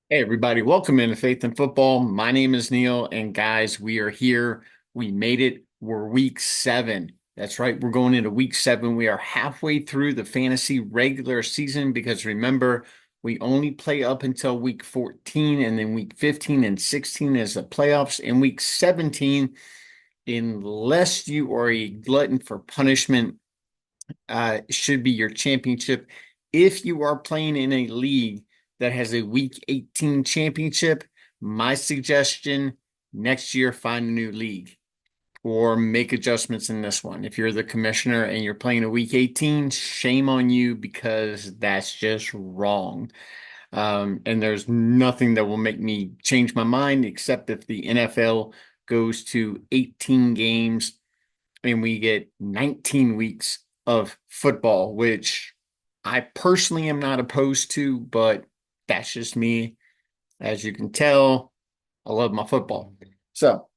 Hey, everybody, welcome into Faith and Football. My name is Neil, and guys, we are here. We made it. We're week 7. That's right, we're going into week 7. We are halfway through the fantasy regular season because remember, we only play up until week 14, and then week 15 and 16 is the playoffs. In week 17, unless you are a glutton for punishment, should be your championship. If you are playing in a league that has a week 18 championship, my suggestion next year, find a new league or make adjustments in this one. If you're the commissioner and you're playing a week 18, shame on you because that's just wrong. And there's nothing that will make me change my mind except if the NFL goes to 18 games and we get 19 weeks of football, which I personally am not opposed to, but that's just me. As you can tell, I love my football. So,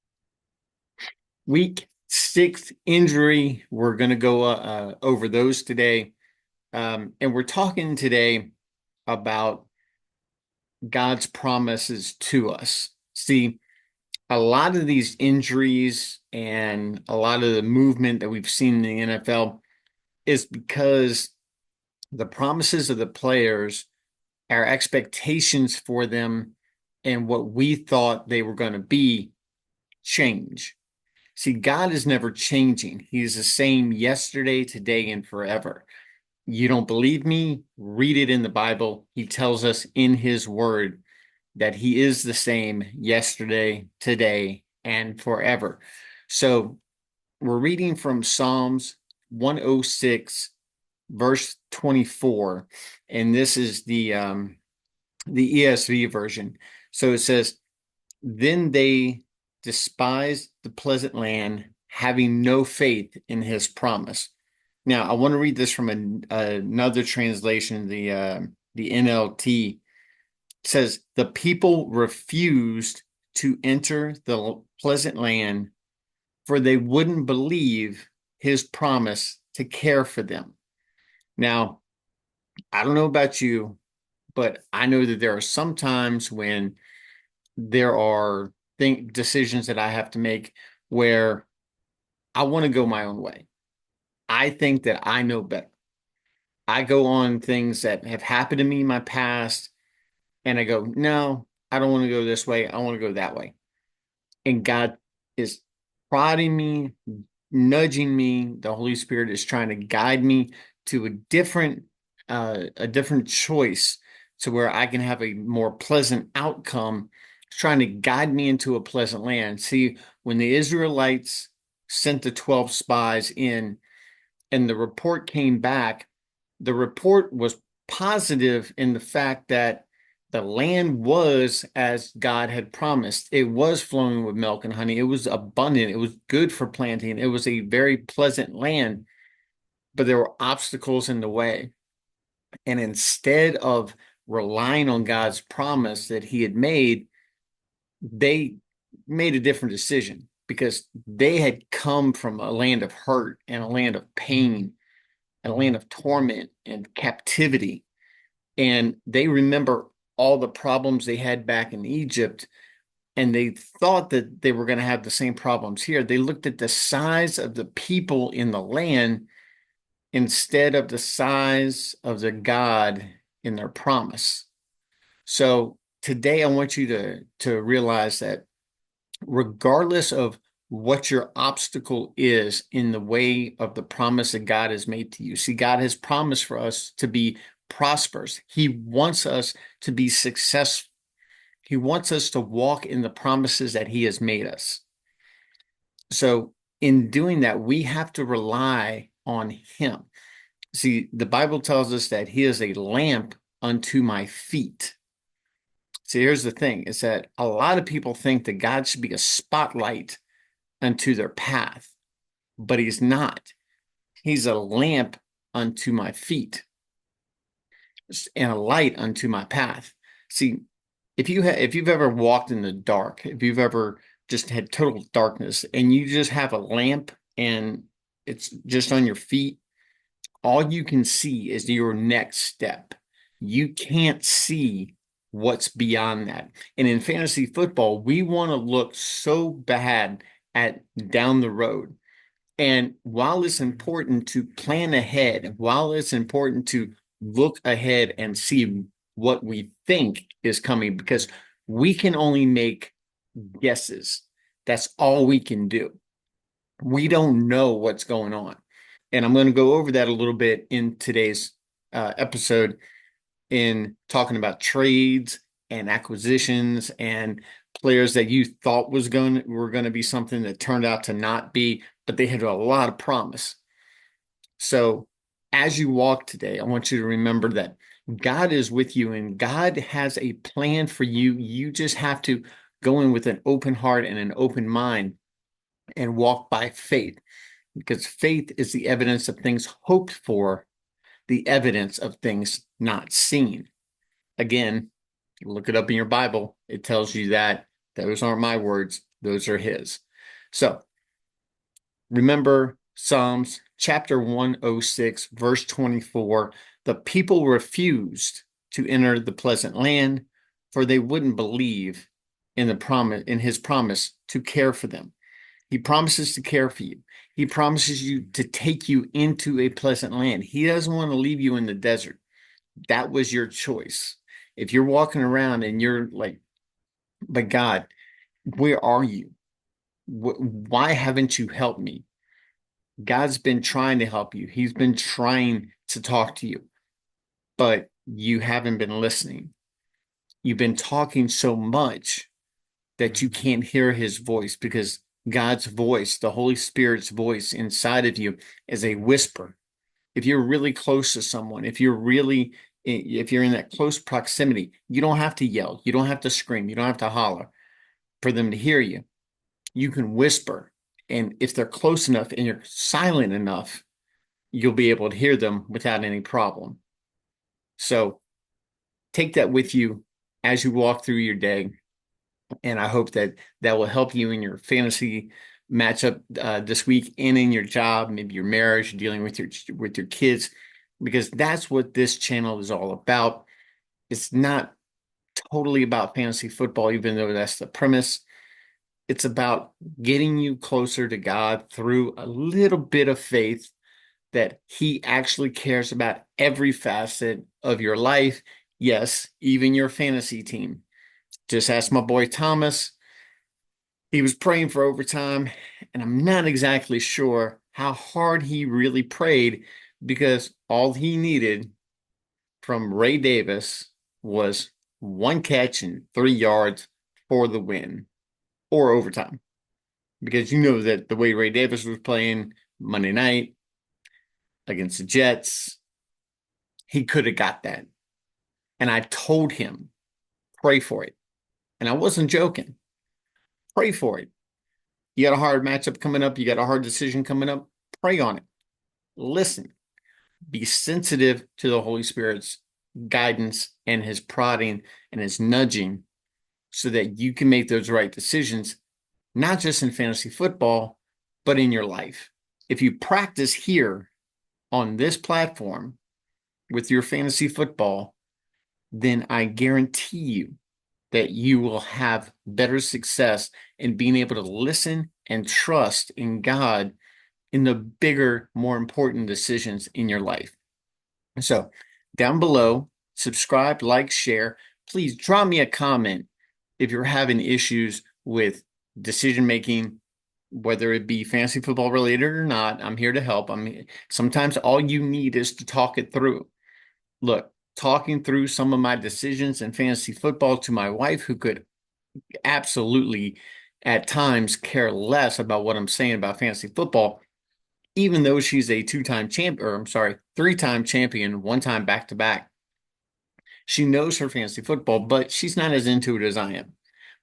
week 6 injury, we're going to go over those today. And we're talking today about God's promises to us. See, a lot of these injuries and a lot of the movement that we've seen in the NFL is because the promises of the players, our expectations for them, and what we thought they were going to be change. See, God is never changing. He's the same yesterday, today, and forever. You don't believe me? Read it in the Bible. He tells us in his word that he is the same yesterday, today, and forever. So we're reading from Psalms 106 verse 24, and this is the ESV version. So it says, "Then they despised the pleasant land, having no faith in his promise." Now, I want to read this from another translation, the NLT. It says, "The people refused to enter the pleasant land, for they wouldn't believe his promise to care for them." Now, I don't know about you, but I know that there are some times when there are decisions that I have to make where I want to go my own way. I think that I know better. I go on things that have happened to me in my past and I go, no, I don't want to go this way. I want to go that way. And God is prodding me, nudging me. The Holy Spirit is trying to guide me to a different choice to where I can have a more pleasant outcome. It's trying to guide me into a pleasant land. See, when the Israelites sent the 12 spies in and the report came back, the report was positive in the fact that the land was as God had promised. It was flowing with milk and honey. It was abundant. It was good for planting. It was a very pleasant land, but there were obstacles in the way. And instead of relying on God's promise that He had made, they made a different decision because they had come from a land of hurt and a land of pain and a land of torment and captivity. And they remember all the problems they had back in Egypt, and they thought that they were going to have the same problems here. They looked at the size of the people in the land instead of the size of the God in their promise. So today I want you to realize that regardless of what your obstacle is in the way of the promise that God has made to you. See, God has promised for us to be prosperous. He wants us to be successful. He wants us to walk in the promises that He has made us. So, in doing that, we have to rely on Him. See, the Bible tells us that He is a lamp unto my feet. See, here's the thing is that a lot of people think that God should be a spotlight unto their path, but He's not. He's a lamp unto my feet and a light unto my path. See, if you've ever walked in the dark, if you've ever just had total darkness and you just have a lamp and it's just on your feet, all you can see is your next step. You can't see what's beyond that. And in fantasy football, we want to look so bad at down the road. And while it's important to plan ahead, while it's important to look ahead and see what we think is coming, because we can only make guesses. That's all we can do. We don't know what's going on. And I'm going to go over that a little bit in today's episode in talking about trades and acquisitions and players that you thought were going to be something that turned out to not be, but they had a lot of promise. So as you walk today, I want you to remember that God is with you and God has a plan for you. You just have to go in with an open heart and an open mind and walk by faith, because faith is the evidence of things hoped for, the evidence of things not seen. Again, look it up in your Bible. It tells you that those aren't my words, those are his. So remember Psalms chapter 106, verse 24. The people refused to enter the pleasant land, for they wouldn't believe in his promise to care for them. He promises to care for you. He promises you to take you into a pleasant land. He doesn't want to leave you in the desert. That was your choice. If you're walking around and you're like, but God, where are you? Why haven't you helped me? God's been trying to help you. He's been trying to talk to you, but you haven't been listening. You've been talking so much that you can't hear his voice, because God's voice, the Holy Spirit's voice inside of you, is a whisper. If you're really close to someone, if you're in that close proximity, you don't have to yell, you don't have to scream, you don't have to holler for them to hear you. You can whisper, and if they're close enough and you're silent enough, you'll be able to hear them without any problem. So take that with you as you walk through your day, and I hope that will help you in your fantasy matchup this week and in your job, maybe your marriage, dealing with your kids, because that's what this channel is all about. It's not totally about fantasy football, even though that's the premise. It's about getting you closer to God through a little bit of faith that he actually cares about every facet of your life. Yes, even your fantasy team. Just ask my boy Thomas. He was praying for overtime, and I'm not exactly sure how hard he really prayed, because all he needed from Ray Davis was one catch and 3 yards for the win or overtime. Because you know that the way Ray Davis was playing Monday night against the Jets, he could have got that. And I told him, pray for it. And I wasn't joking. Pray for it. You got a hard matchup coming up. You got a hard decision coming up. Pray on it. Listen. Be sensitive to the Holy Spirit's guidance and his prodding and his nudging, so that you can make those right decisions, not just in fantasy football, but in your life. If you practice here on this platform with your fantasy football, then I guarantee you that you will have better success in being able to listen and trust in God in the bigger, more important decisions in your life. So down below, subscribe, like, share. Please drop me a comment if you're having issues with decision making, whether it be fantasy football related or not. I'm here to help. Sometimes all you need is to talk it through. Look, talking through some of my decisions in fantasy football to my wife, who could absolutely at times care less about what I'm saying about fantasy football, even though she's a three-time champion, one-time back-to-back. She knows her fantasy football, but she's not as into it as I am.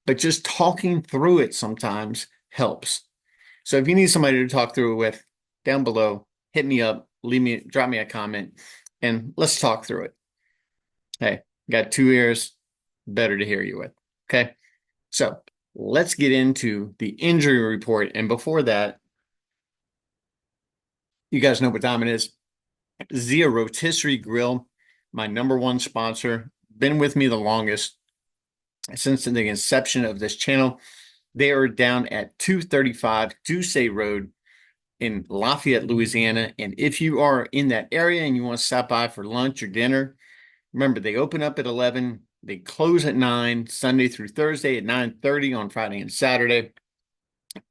But just talking through it sometimes helps. So if you need somebody to talk through it with, down below, hit me up, drop me a comment, and let's talk through it. Hey, got 2 ears, better to hear you with. Okay, so let's get into the injury report. And before that, you guys know what time it is. Zia Rotisserie Grill, my #1 sponsor. been with me the longest since the inception of this channel. They are down at 235 Ducey Road in Lafayette, Louisiana. And if you are in that area and you want to stop by for lunch or dinner, remember they open up at 11. They close at 9, Sunday through Thursday at 9:30 on Friday and Saturday.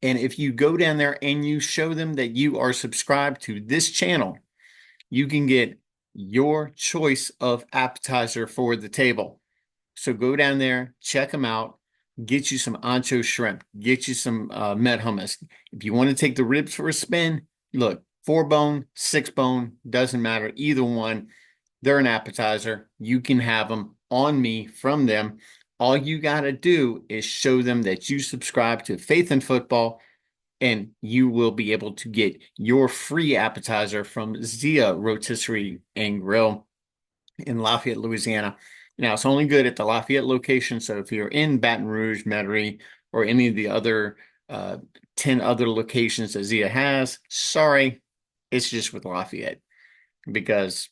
And if you go down there and you show them that you are subscribed to this channel, you can get your choice of appetizer for the table. So go down there, check them out, get you some ancho shrimp, get you some met hummus. If you want to take the ribs for a spin, look, 4-bone, 6-bone, doesn't matter, either one. They're an appetizer. You can have them on me from them. All you got to do is show them that you subscribe to Faith in Football, and you will be able to get your free appetizer from Zia Rotisserie and Grill in Lafayette, Louisiana. Now, it's only good at the Lafayette location, so if you're in Baton Rouge, Metairie, or any of the other 10 other locations that Zia has, sorry, it's just with Lafayette because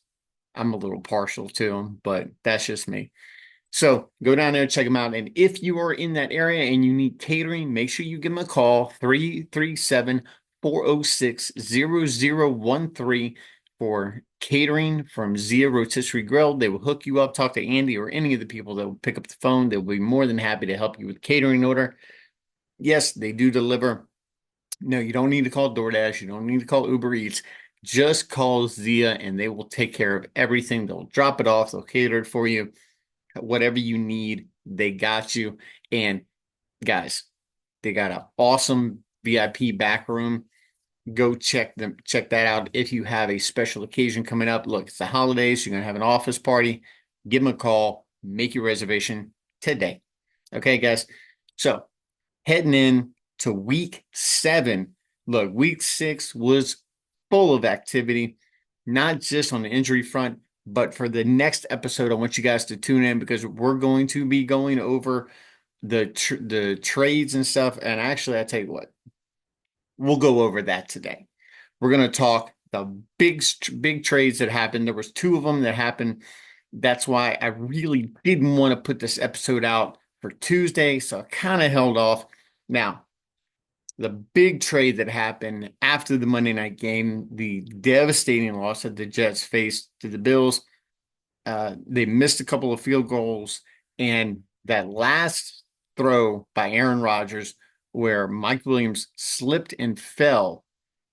I'm a little partial to them, but that's just me. So go down there, check them out. And if you are in that area and you need catering, make sure you give them a call, 337-406-0013 for catering from Zia Rotisserie Grill. They will hook you up, talk to Andy or any of the people that will pick up the phone. They'll be more than happy to help you with catering order. Yes, they do deliver. No, you don't need to call DoorDash. You don't need to call Uber Eats. Just call Zia and they will take care of everything. They'll drop it off. They'll cater it for you. Whatever you need, they got you. And guys, they got an awesome VIP back room. Go check that out. If you have a special occasion coming up, look, it's the holidays, you're gonna have an office party, give them a call, make your reservation today. Okay, guys. So heading in to week 7. Look, week 6 was full of activity, not just on the injury front, but for the next episode, I want you guys to tune in because we're going to be going over the trades and stuff. And actually, I tell you what, we'll go over that today. We're going to talk the big trades that happened. There was 2 of them that happened. That's why I really didn't want to put this episode out for Tuesday, so I kind of held off. Now, the big trade that happened after the Monday night game, the devastating loss that the Jets faced to the Bills. They missed a couple of field goals, and that last throw by Aaron Rodgers where Mike Williams slipped and fell,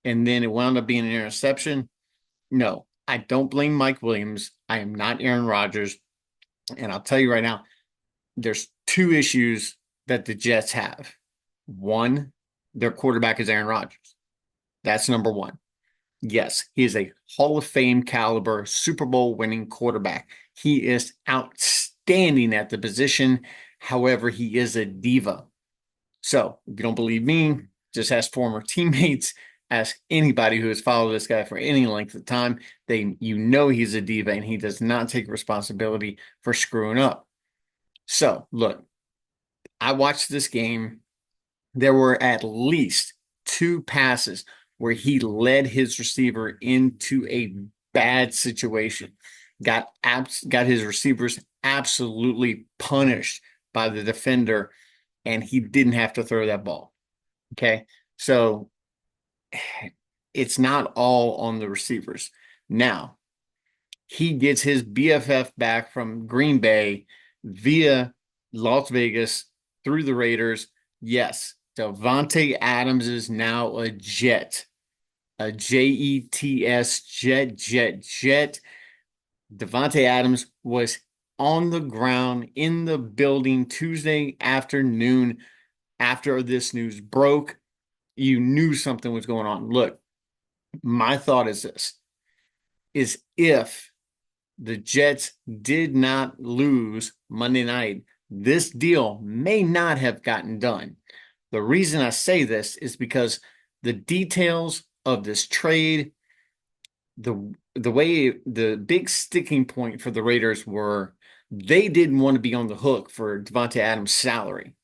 and then it wound up being an interception. No, I don't blame Mike Williams. I am not Aaron Rodgers. And I'll tell you right now, there's 2 issues that the Jets have. One, their quarterback is Aaron Rodgers. That's number 1. Yes, he is a Hall of Fame caliber Super Bowl winning quarterback. He is outstanding at the position. However, he is a diva. So if you don't believe me, just ask former teammates, ask anybody who has followed this guy for any length of time. You know he's a diva and he does not take responsibility for screwing up. So look, I watched this game. There were at least 2 passes where he led his receiver into a bad situation, got his receivers absolutely punished by the defender, and he didn't have to throw that ball. Okay, so it's not all on the receivers. Now, he gets his BFF back from Green Bay via Las Vegas through the Raiders. Yes, Davante Adams is now a Jet. A Jets, Jet. Davante Adams was on the ground in the building Tuesday afternoon after this news broke. You knew something was going on. Look, my thought is this, is if the Jets did not lose Monday night, this deal may not have gotten done. The reason I say this is because the details of this trade, the way the big sticking point for the Raiders were they didn't want to be on the hook for Davante Adams' salary.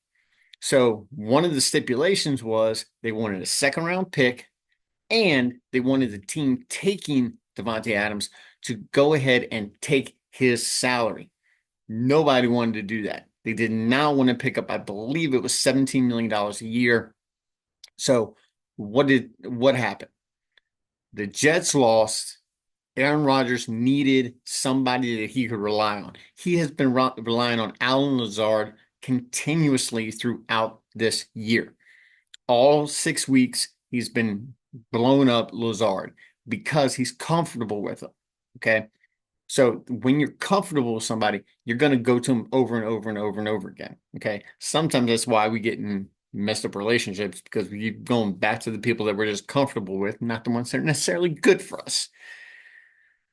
So one of the stipulations was they wanted a 2nd-round pick and they wanted the team taking Davante Adams to go ahead and take his salary. Nobody wanted to do that. They did not want to pick up, I believe it was $17 million a year. So what happened? The Jets lost. Aaron Rodgers needed somebody that he could rely on. He has been relying on Allen Lazard continuously throughout this year. All 6 weeks, he's been blowing up Lazard because he's comfortable with him. Okay. So when you're comfortable with somebody, you're going to go to them over and over and over and over again. Okay. Sometimes that's why we get in messed up relationships because we keep going back to the people that we're just comfortable with, not the ones that are necessarily good for us.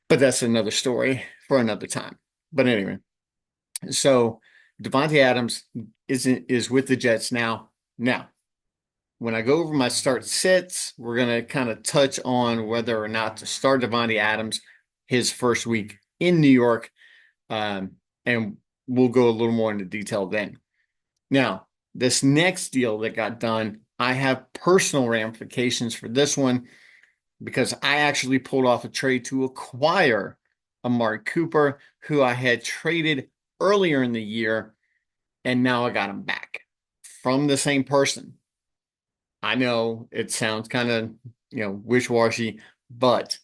But that's another story for another time. But anyway, so Davante Adams is with the Jets now. Now, when I go over my start sits, we're going to kind of touch on whether or not to start Davante Adams his first week in New York. And we'll go a little more into detail then. Now, this next deal that got done, I have personal ramifications for this one because I actually pulled off a trade to acquire Amari Cooper, who I had traded earlier in the year, and now I got him back from the same person. I know it sounds kind of, wish-washy, but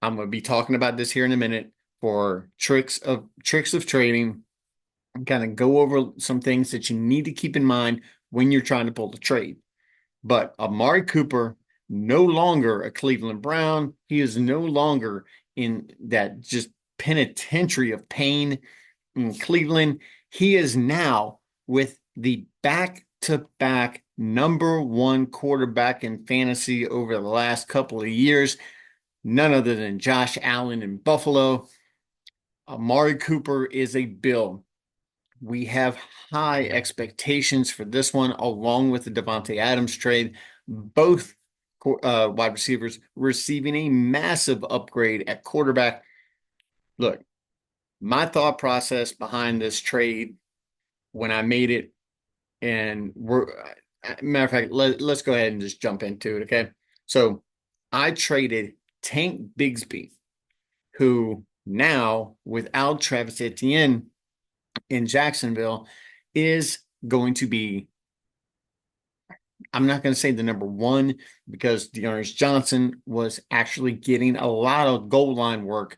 I'm going to be talking about this here in a minute for tricks of trading and kind of go over some things that you need to keep in mind when you're trying to pull the trade. But Amari Cooper, no longer a Cleveland Brown. He is no longer in that just penitentiary of pain in Cleveland. He is now with the back-to-back number one quarterback in fantasy over the last couple of years, none other than Josh Allen in Buffalo. Amari Cooper is a Bill. We have high expectations for this one, along with the Davante Adams trade. Both wide receivers receiving a massive upgrade at quarterback. Look, my thought process behind this trade when I made it, and matter of fact, let's go ahead and just jump into it, okay? So I traded Tank Bigsby, who now, without Travis Etienne in Jacksonville, is going to be, I'm not going to say the number one because D'Ernest Johnson was actually getting a lot of goal line work,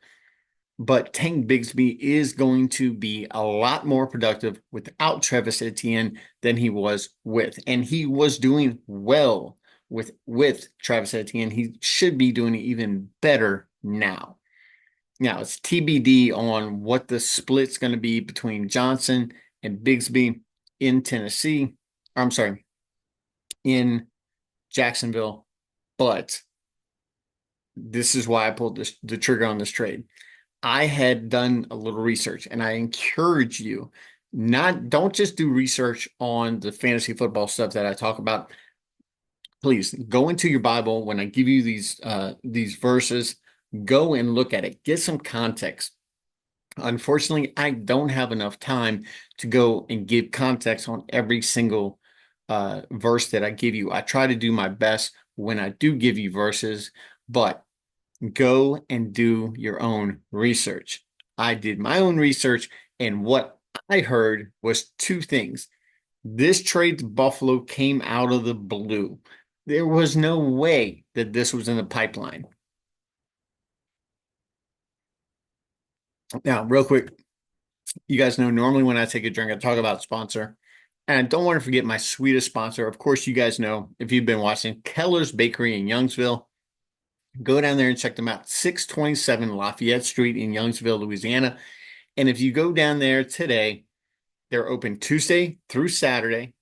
but Tank Bigsby is going to be a lot more productive without Travis Etienne than he was with. And he was doing well with Travis Etienne. He should be doing even better now. Now, it's TBD on what the split's going to be between Johnson and Bigsby in Tennessee. I'm sorry, in Jacksonville. But this is why I pulled the trigger on this trade. I had done a little research, and I encourage you don't just do research on the fantasy football stuff that I talk about. Please go into your Bible when I give you these verses. Go and look at it. Get some context. Unfortunately, I don't have enough time to go and give context on every single verse that I give you. I try to do my best when I do give you verses, but go and do your own research. I did my own research, and what I heard was two things. This trade to Buffalo came out of the blue. There was no way that this was in the pipeline. Now, real quick, you guys know normally when I take a drink, I talk about sponsor. And don't want to forget my sweetest sponsor. Of course, you guys know if you've been watching Keller's Bakery in Youngsville. Go down there and check them out. 627 Lafayette Street in Youngsville, Louisiana. And if you go down there today, they're open Tuesday through Saturday,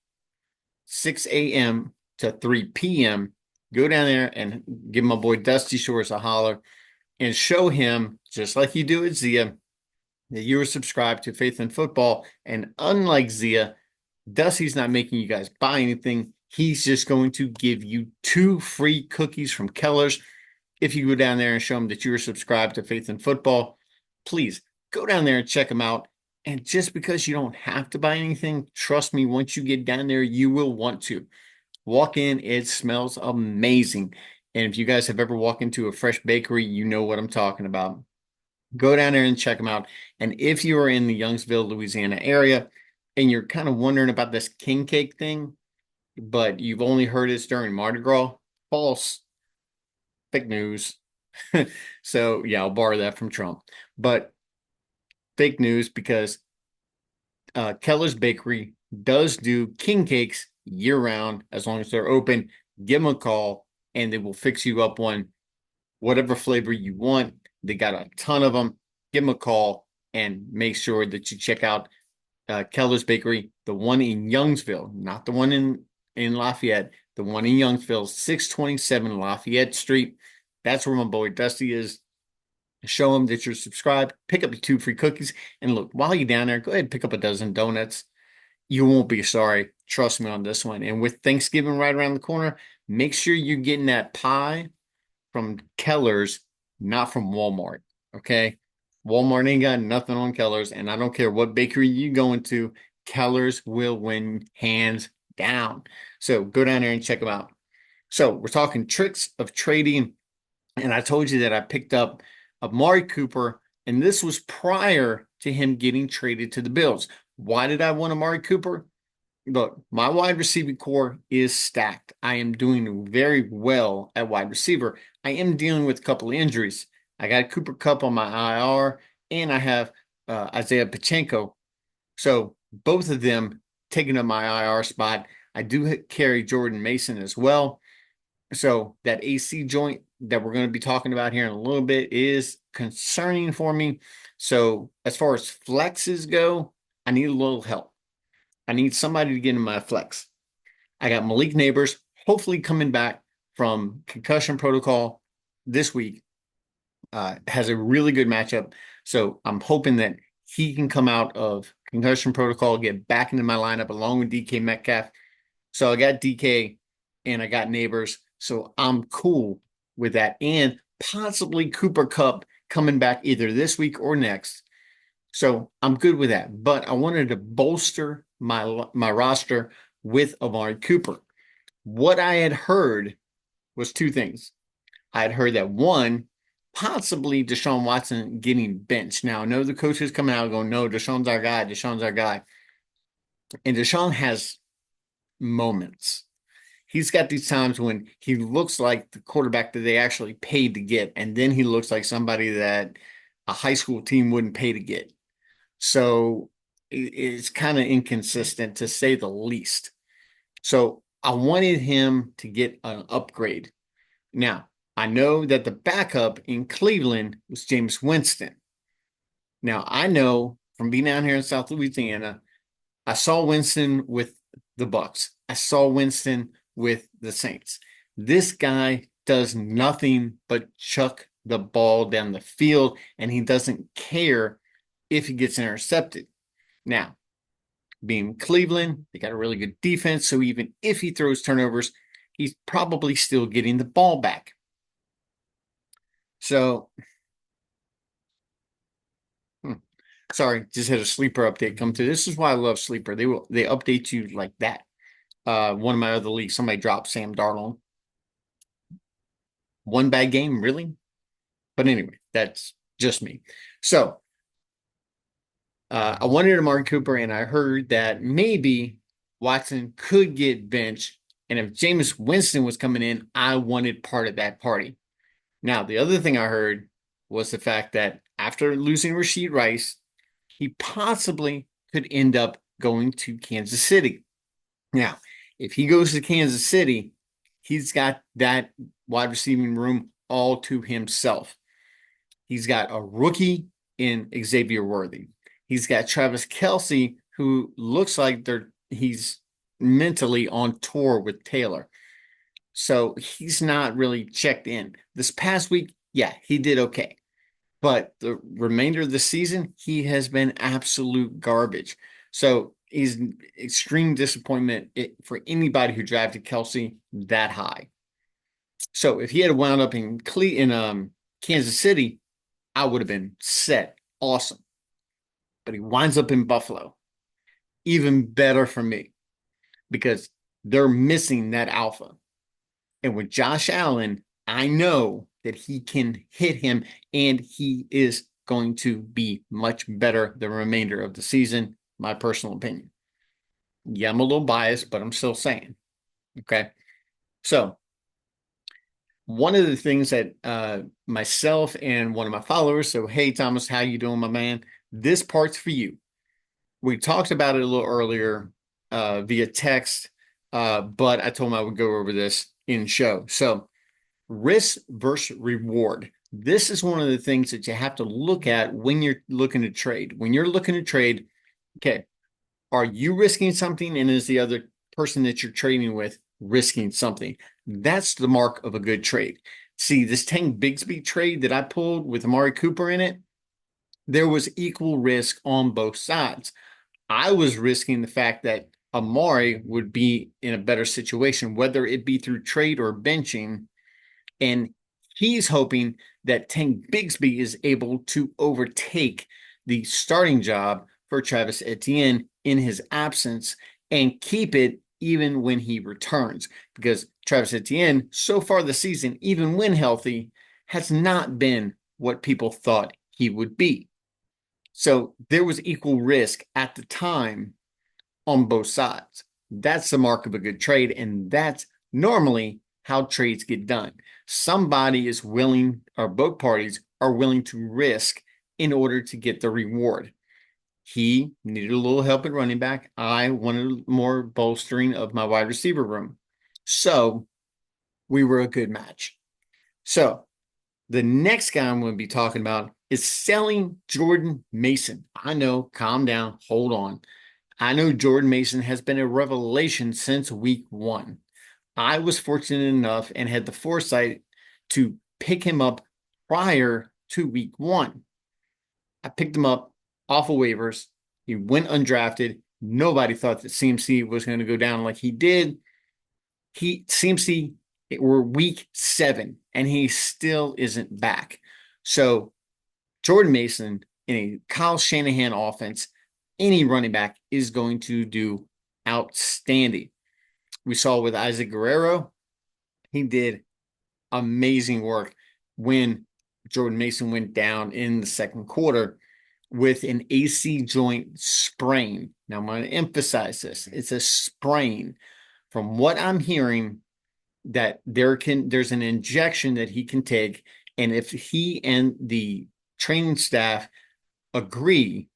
6 a.m. to 3 p.m. Go down there and give my boy Dusty Shores a holler and show him, just like you do at Zia, that you are subscribed to Faith in Football. And unlike Zia, Dusty's not making you guys buy anything. He's just going to give you 2 free cookies from Keller's. If you go down there and show them that you are subscribed to Faith in Football, please go down there and check them out. And just because you don't have to buy anything, trust me, once you get down there, you will want to. Walk in, it smells amazing. And if you guys have ever walked into a fresh bakery, you know what I'm talking about. Go down there and check them out. And if you are in the Youngsville, Louisiana area and you're kind of wondering about this king cake thing, but you've only heard it during Mardi Gras, false, fake news. So yeah, I'll borrow that from Trump. But fake news because Keller's Bakery does do king cakes year round as long as they're open. Give them a call and they will fix you up one, whatever flavor you want. They got a ton of them. Give them a call and make sure that you check out Keller's Bakery, the one in Youngsville, not the one in Lafayette, the one in Youngsville, 627 Lafayette Street. That's where my boy Dusty is. Show them that you're subscribed, pick up your 2 free cookies, and look, while you're down there, go ahead and pick up a dozen donuts. You won't be sorry. Trust me on this one. And with Thanksgiving right around the corner, make sure you're getting that pie from Keller's, not from Walmart. Okay. Walmart ain't got nothing on Keller's, and I don't care what bakery you go into, Keller's will win hands down. So go down there and check them out. So we're talking tricks of trading, and I told you that I picked up Amari Cooper, and this was prior to him getting traded to the Bills. Why did I want Amari Cooper? Look, my wide receiving core is stacked. I am doing very well at wide receiver. I am dealing with a couple of injuries. I got Cooper Kupp on my IR, and I have Isaiah Pacheco. So both of them taking up my IR spot. I do carry Jordan Mason as well. So that AC joint that we're going to be talking about here in a little bit is concerning for me. So as far as flexes go, I need a little help. I need somebody to get in my flex. I got Malik Neighbors, hopefully coming back from concussion protocol this week. Has a really good matchup. So I'm hoping that he can come out of concussion protocol, get back into my lineup along with DK Metcalf. So I got DK and I got Neighbors. So I'm cool with that. And possibly Cooper Kupp coming back either this week or next. So I'm good with that. But I wanted to bolster my roster with Amari Cooper. What I had heard was 2 things. I had heard that one, possibly Deshaun Watson getting benched. Now, I know the coaches coming out going, no, Deshaun's our guy. Deshaun's our guy. And Deshaun has moments. He's got these times when he looks like the quarterback that they actually paid to get, and then he looks like somebody that a high school team wouldn't pay to get. So it's kind of inconsistent to say the least. So I wanted him to get an upgrade. Now, I know that the backup in Cleveland was Jameis Winston. Now, I know from being down here in South Louisiana, I saw Winston with the Bucks. I saw Winston with the Saints. This guy does nothing but chuck the ball down the field, and he doesn't care if he gets intercepted. Now, being Cleveland, they got a really good defense, so even if he throws turnovers, he's probably still getting the ball back. So, sorry, just had a sleeper update come through. This is why I love sleeper. They update you like that. One of my other leagues, somebody dropped Sam Darnold. One bad game, really? But anyway, that's just me. So I wanted Amari Cooper, and I heard that maybe Watson could get benched. And if Jameis Winston was coming in, I wanted part of that party. Now, the other thing I heard was the fact that after losing Rashid Rice, he possibly could end up going to Kansas City. Now, if he goes to Kansas City, he's got that wide receiving room all to himself. He's got a rookie in Xavier Worthy. He's got Travis Kelce, who looks like he's mentally on tour with Taylor. So he's not really checked in. This past week, yeah, he did okay. But the remainder of the season, he has been absolute garbage. So he's extreme disappointment for anybody who drafted Kelce that high. So if he had wound up in Kansas City, I would have been set. Awesome. But he winds up in Buffalo. Even better for me because they're missing that alpha. And with Josh Allen, I know that he can hit him and he is going to be much better the remainder of the season, my personal opinion. Yeah, I'm a little biased, but I'm still saying. Okay. So one of the things that myself and one of my followers, so hey Thomas, how you doing, my man? This part's for you. We talked about it a little earlier via text, but I told him I would go over this in show. So risk versus reward. This is one of the things that you have to look at when you're looking to trade. When you're looking to trade, okay, are you risking something, and is the other person that you're trading with risking something? That's the mark of a good trade. See, this Tank Bigsby trade that I pulled with Amari Cooper in it, there was equal risk on both sides. I was risking the fact that Amari would be in a better situation, whether it be through trade or benching. And he's hoping that Tank Bigsby is able to overtake the starting job for Travis Etienne in his absence and keep it even when he returns. Because Travis Etienne, so far this season, even when healthy, has not been what people thought he would be. So there was equal risk at the time on both sides. That's the mark of a good trade, and that's normally how trades get done. Somebody is willing, or both parties are willing to risk in order to get the reward. He needed a little help at running back. I wanted more bolstering of my wide receiver room. So we were a good match. So the next guy I'm going to be talking about is selling Jordan Mason. I know, calm down, hold on. I know Jordan Mason has been a revelation since week 1. I was fortunate enough and had the foresight to pick him up prior to week 1. I picked him up off of waivers. He went undrafted. Nobody thought that CMC was going to go down like he did. CMC, we're week 7, and he still isn't back. So Jordan Mason in a Kyle Shanahan offense, any running back is going to do outstanding. We saw with Isaac Guerrero, he did amazing work when Jordan Mason went down in the second quarter with an AC joint sprain. Now, I'm going to emphasize this. It's a sprain. From what I'm hearing, that there's an injection that he can take, and if he and the training staff agree,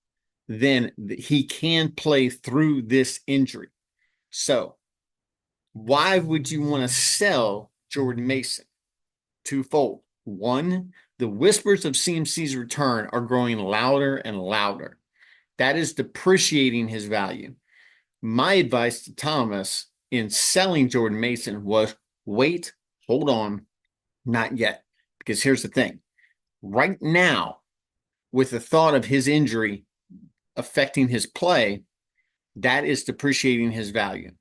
then he can play through this injury. So why would you want to sell Jordan Mason? Twofold. One, the whispers of CMC's return are growing louder and louder. That is depreciating his value. My advice to Thomas in selling Jordan Mason was wait, hold on, not yet. Because here's the thing. Right now, with the thought of his injury affecting his play, that is depreciating his value.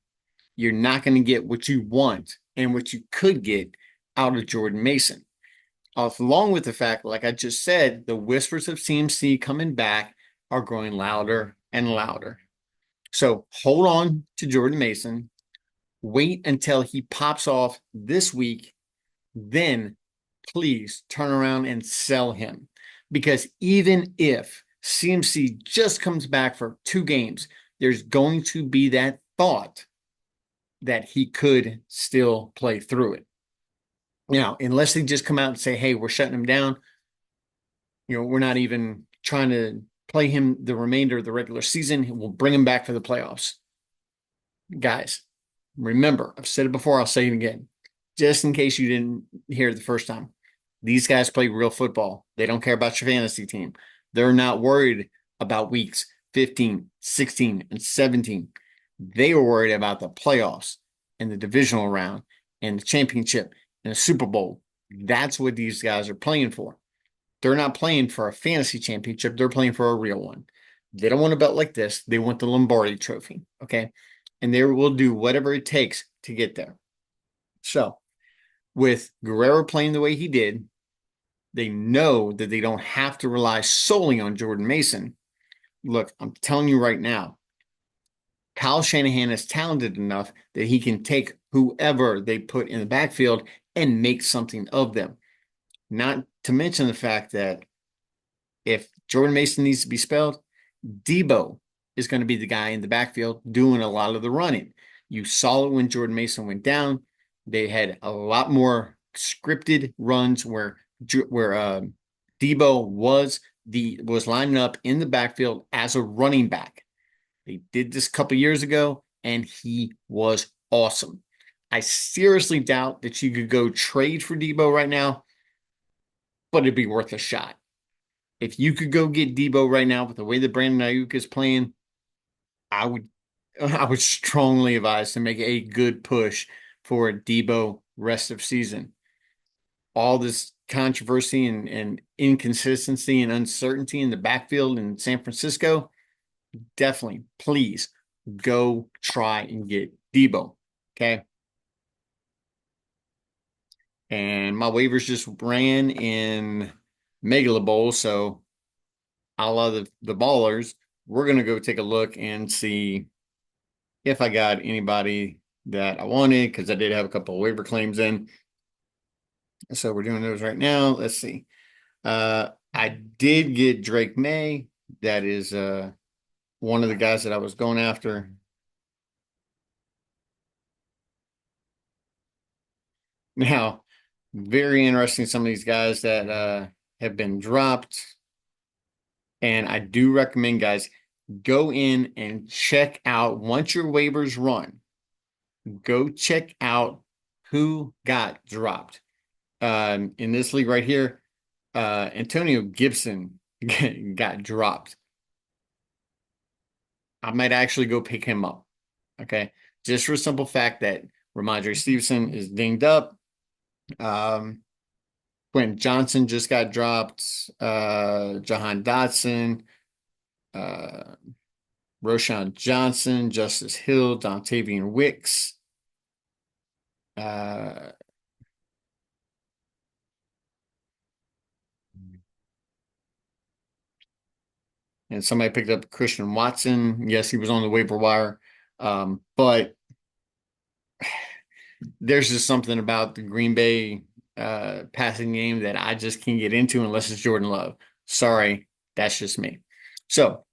You're not going to get what you want and what you could get out of Jordan Mason. Along with the fact, like I just said, the whispers of CMC coming back are growing louder and louder. So hold on to Jordan Mason. Wait until he pops off this week. Then please turn around and sell him. Because even if CMC just comes back for 2 games, there's going to be that thought that he could still play through it. Now, unless they just come out and say, hey, we're shutting him down, we're not even trying to play him the remainder of the regular season. We'll bring him back for the playoffs. Guys, remember, I've said it before, I'll say it again, just in case you didn't hear it the first time. These guys play real football. They don't care about your fantasy team. They're not worried about weeks 15, 16, and 17. They are worried about the playoffs and the divisional round and the championship and the Super Bowl. That's what these guys are playing for. They're not playing for a fantasy championship. They're playing for a real one. They don't want a belt like this. They want the Lombardi trophy. Okay. And they will do whatever it takes to get there. So with Guerrero playing the way he did, they know that they don't have to rely solely on Jordan Mason. Look, I'm telling you right now, Kyle Shanahan is talented enough that he can take whoever they put in the backfield and make something of them. Not to mention the fact that If Jordan Mason needs to be spelled, Debo is going to be the guy in the backfield doing a lot of the running. You saw it when Jordan Mason went down. They had a lot more scripted runs where Debo was lining up in the backfield as a running back. They did this a couple years ago, and he was awesome. I seriously doubt that you could go trade for Debo right now, but it'd be worth a shot. If you could go get Debo right now with the way that Brandon Ayuk is playing, I would I would strongly advise to make a good push for Debo rest of season. All this controversy and inconsistency and uncertainty in the backfield in San Francisco, definitely, please go try and get Debo. Okay. And my waivers just ran in Megala Bowl, so a la the ballers, we're gonna go take a look and see if I got anybody that I wanted, because I did have a couple of waiver claims in. So we're doing those right now. Let's see. I did get Drake May. That is one of the guys that I was going after. Now, very interesting, some of these guys that have been dropped. And I do recommend, guys, go in and check out, once your waivers run, go check out who got dropped. In this league right here, Antonio Gibson got dropped. I might actually go pick him up. Okay. Just for the simple fact that Rhamondre Stevenson is dinged up. Quentin Johnson just got dropped. Jahan Dotson, uh, Roschon Johnson, Justice Hill, Dontavian Wicks. Uh, and somebody picked up Christian Watson. Yes, he was on the waiver wire. But there's just something about the Green Bay passing game that I just can't get into unless it's Jordan Love. Sorry, that's just me. So,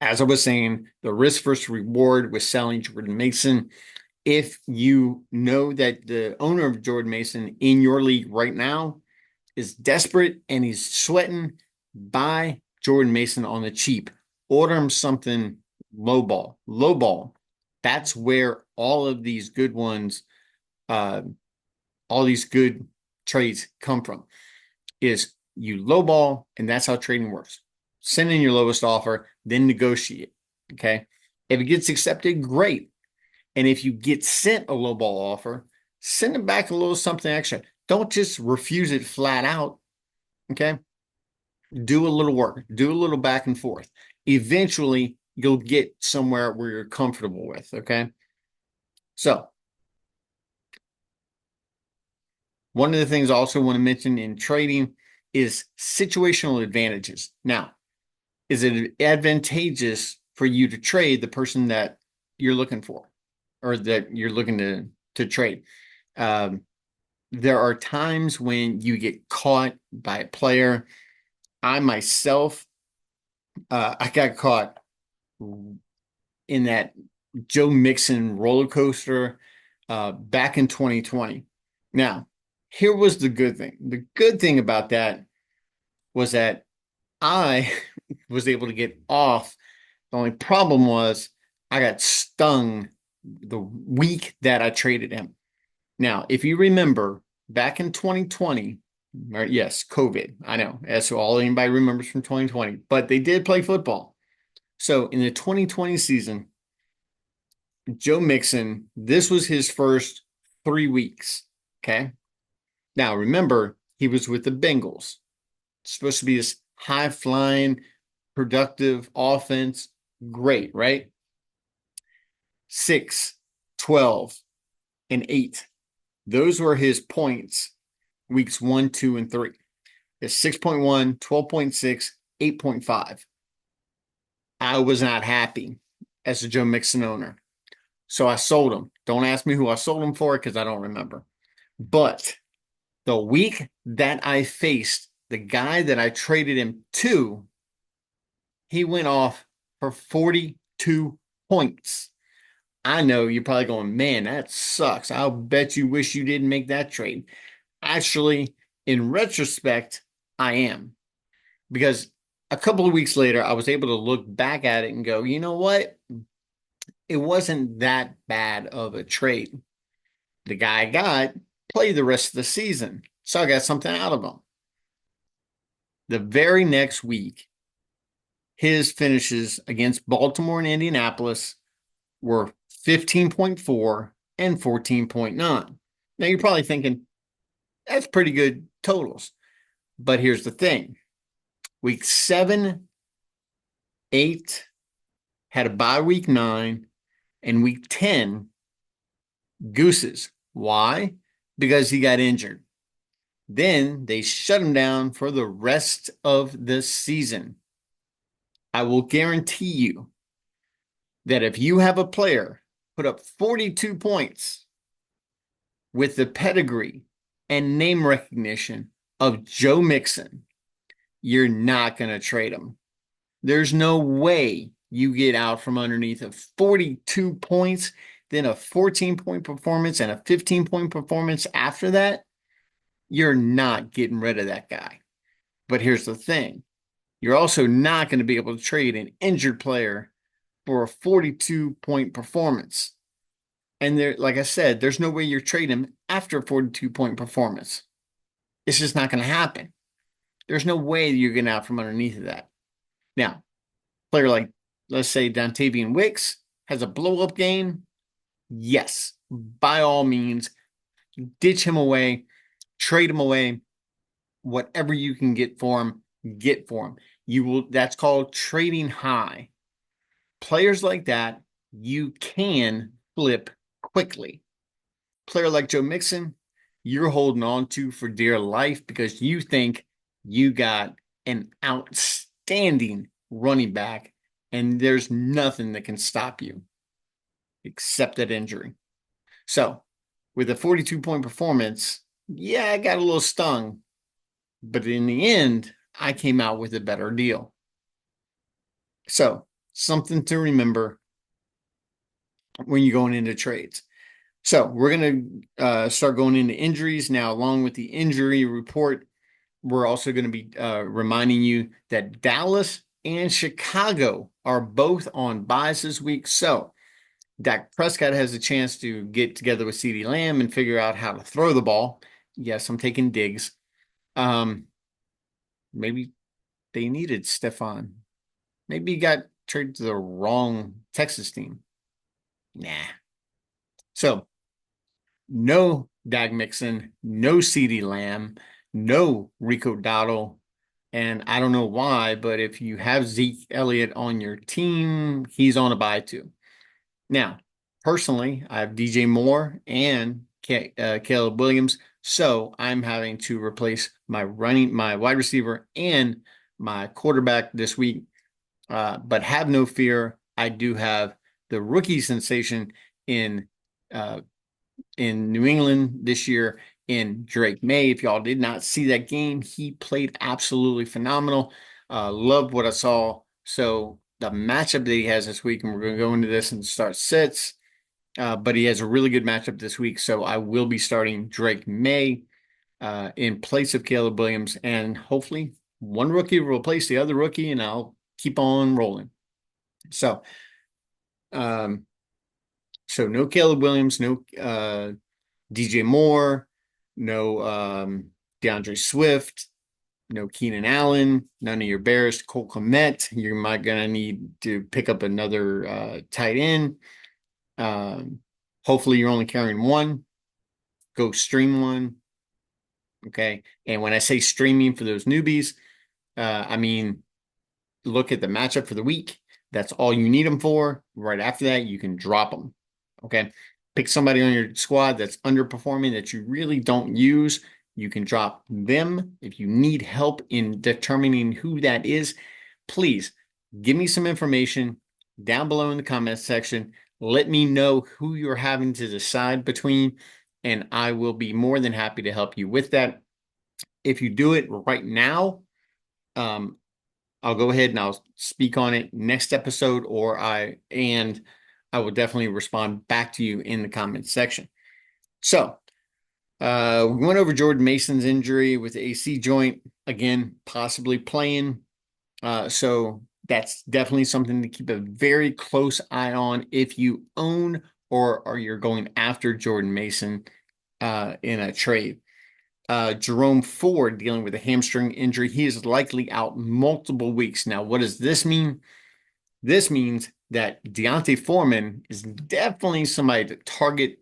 as I was saying, the risk versus reward with selling Jordan Mason. If you know that the owner of Jordan Mason in your league right now is desperate and he's sweating, buy Jordan Mason on the cheap. Order him something low ball. Low ball. That's where all of these good ones, all these good trades come from. Is you low ball, and that's how trading works. Send in your lowest offer, then negotiate. Okay. If it gets accepted, great. And if you get sent a low ball offer, send it back a little something extra. Don't just refuse it flat out. Okay. Do a little work, do a little back and forth. Eventually, you'll get somewhere where you're comfortable with. Okay. So, one of the things I also want to mention in trading is situational advantages. Now, is it advantageous for you to trade the person that you're looking for or that you're looking to trade? There are times when you get caught by a player. I myself, I got caught in that Joe Mixon roller coaster back in 2020. Now, here was the good thing. The good thing about that was that I was able to get off. The only problem was I got stung the week that I traded him. Now, if you remember back in 2020, or yes, COVID, I know that's all anybody remembers from 2020, but they did play football. So in the 2020 season, Joe Mixon, this was his first 3 weeks. Okay. Now remember, he was with the Bengals. It's supposed to be this high flying, productive offense. Great, right? 6, 12, and 8. Those were his points weeks 1, 2, and 3. It's 6.1, 12.6, 8.5. I was not happy as a Joe Mixon owner. So I sold him. Don't ask me who I sold him for because I don't remember. But the week that I faced The guy that I traded him to, he went off for 42 points. I know you're probably going, man, that sucks. I'll bet you wish you didn't make that trade. Actually, in retrospect, I am. Because a couple of weeks later, I was able to look back at it and go, you know what? It wasn't that bad of a trade. The guy I got played the rest of the season, so I got something out of him. The very next week, his finishes against Baltimore and Indianapolis were 15.4 and 14.9. Now you're probably thinking, that's pretty good totals. But here's the thing. Week 7, 8, had a bye week 9, and week 10, gooses. Why? Because he got injured. Then they shut him down for the rest of the season. I will guarantee you that if you have a player put up 42 points with the pedigree and name recognition of Joe Mixon, you're not going to trade him. There's no way you get out from underneath of 42 points, then a 14-point performance and a 15-point performance after that. You're not getting rid of that guy. But here's the thing. You're also not going to be able to trade an injured player for a 42-point performance. And there, like I said, there's no way you're trading him after a 42-point performance. It's just not going to happen. There's no way you're getting out from underneath of that. Now, player like, let's say, Dontavian Wicks has a blow-up game. Yes, by all means, ditch him away, trade him away, whatever you can get for him, get for him. You will, that's called trading high. Players like that, you can flip quickly. Player like Joe Mixon, you're holding on to for dear life because you think you got an outstanding running back and there's nothing that can stop you except that injury. So with a 42-point performance, yeah, I got a little stung, but in the end, I came out with a better deal. So something to remember when you're going into trades. So we're going to start going into injuries now. Along with the injury report, we're also going to be reminding you that Dallas and Chicago are both on buys this week. So Dak Prescott has a chance to get together with CeeDee Lamb and figure out how to throw the ball. Yes, I'm taking digs. Maybe they needed Stephon. Maybe he got traded to the wrong Texas team. Nah. So no Dak Mixon, no CeeDee Lamb, no Rico Dowdle. And I don't know why, but if you have Zeke Elliott on your team, he's on a bye too. Now, personally, I have DJ Moore and Caleb Williams, so I'm having to replace my wide receiver and my quarterback this week. But have no fear, I do have the rookie sensation in New England this year in Drake May. If y'all did not see that game, he played absolutely phenomenal. Loved what I saw. So the matchup that he has this week, and we're going to go into this and start sits, but he has a really good matchup this week. So I will be starting Drake May in place of Caleb Williams, and hopefully one rookie will replace the other rookie, and I'll keep on rolling. So, no Caleb Williams, no DJ Moore, no DeAndre Swift, no Keenan Allen, none of your Bears, Cole Kmet. You might gonna need to pick up another tight end. Hopefully you're only carrying one. Go stream one. Okay. And when I say streaming for those newbies, I mean look at the matchup for the week. That's all you need them for. Right after that, you can drop them. Okay. Pick somebody on your squad that's underperforming that you really don't use. You can drop them. If you need help in determining who that is, please give me some information down below in the comments section. Let me know who you're having to decide between, and I will be more than happy to help you with that. If you do it right now, um, I'll go ahead and I'll speak on it next episode, and I will definitely respond back to you in the comments section. So, we went over Jordan Mason's injury with the AC joint, again, possibly playing. So that's definitely something to keep a very close eye on if you own or you're going after Jordan Mason in a trade. Jerome Ford dealing with a hamstring injury. He is likely out multiple weeks. Now, what does this mean? This means that D'Onta Foreman is definitely somebody to target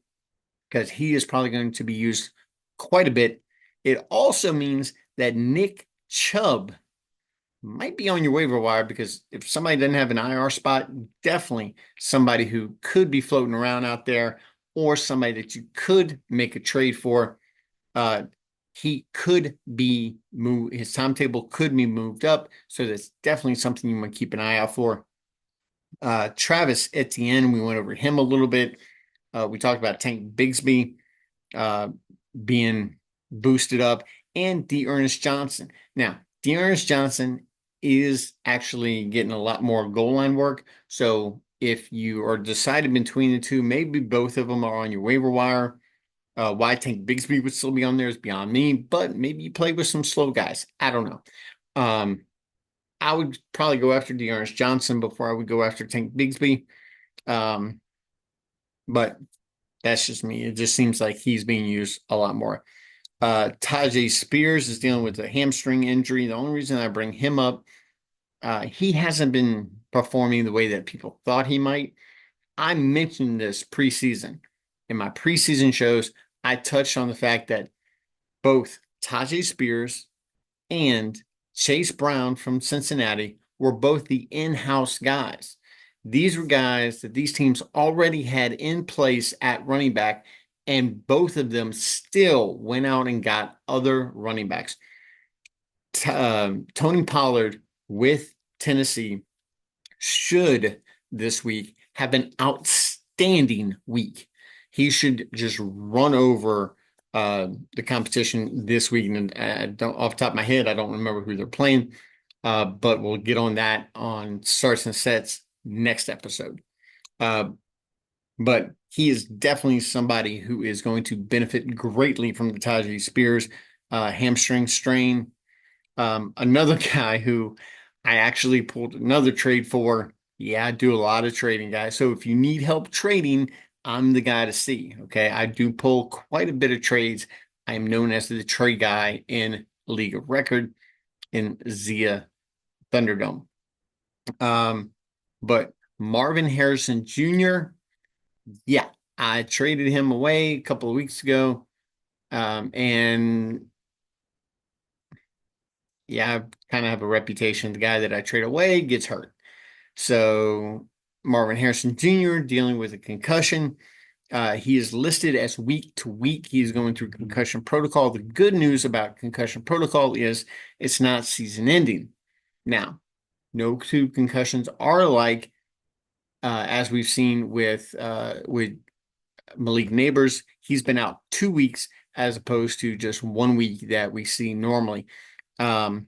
because he is probably going to be used quite a bit. It also means that Nick Chubb might be on your waiver wire because if somebody doesn't have an IR spot, definitely somebody who could be floating around out there or somebody that you could make a trade for. He could be moved, his timetable could be moved up. So that's definitely something you want to keep an eye out for. Travis Etienne, we went over him a little bit. We talked about Tank Bigsby being boosted up and D'Ernest Johnson. Now, D'Ernest Johnson is actually getting a lot more goal line work. So if you are deciding between the two, maybe both of them are on your waiver wire. Why Tank Bigsby would still be on there is beyond me, but maybe you play with some slow guys. I don't know. I would probably go after D'Ernest Johnson before I would go after Tank Bigsby. But that's just me. It just seems like he's being used a lot more. Tyjae Spears is dealing with a hamstring injury. The only reason I bring him up, he hasn't been performing the way that people thought he might. I mentioned this preseason. In my preseason shows, I touched on the fact that both Tyjae Spears and Chase Brown from Cincinnati were both the in-house guys. These were guys that these teams already had in place at running back, and both of them still went out and got other running backs. Tony Pollard with Tennessee should this week have an outstanding week. He should just run over the competition this week. And off the top of my head, I don't remember who they're playing, but we'll get on that on starts and sets next episode. But he is definitely somebody who is going to benefit greatly from the Tyjae Spears hamstring strain. Another guy who I actually pulled another trade for. Yeah, I do a lot of trading, guys. So if you need help trading, I'm the guy to see. Okay. I do pull quite a bit of trades. I am known as the trade guy in League of Record in Zia Thunderdome. But Marvin Harrison Jr., yeah, I traded him away a couple of weeks ago. And yeah, I kind of have a reputation. The guy that I trade away gets hurt. So Marvin Harrison Jr. dealing with a concussion. He is listed as week to week. He's going through concussion protocol. The good news about concussion protocol is it's not season ending. Now, no two concussions are alike, as we've seen with Malik Nabers. He's been out 2 weeks as opposed to just 1 week that we see normally. Marvin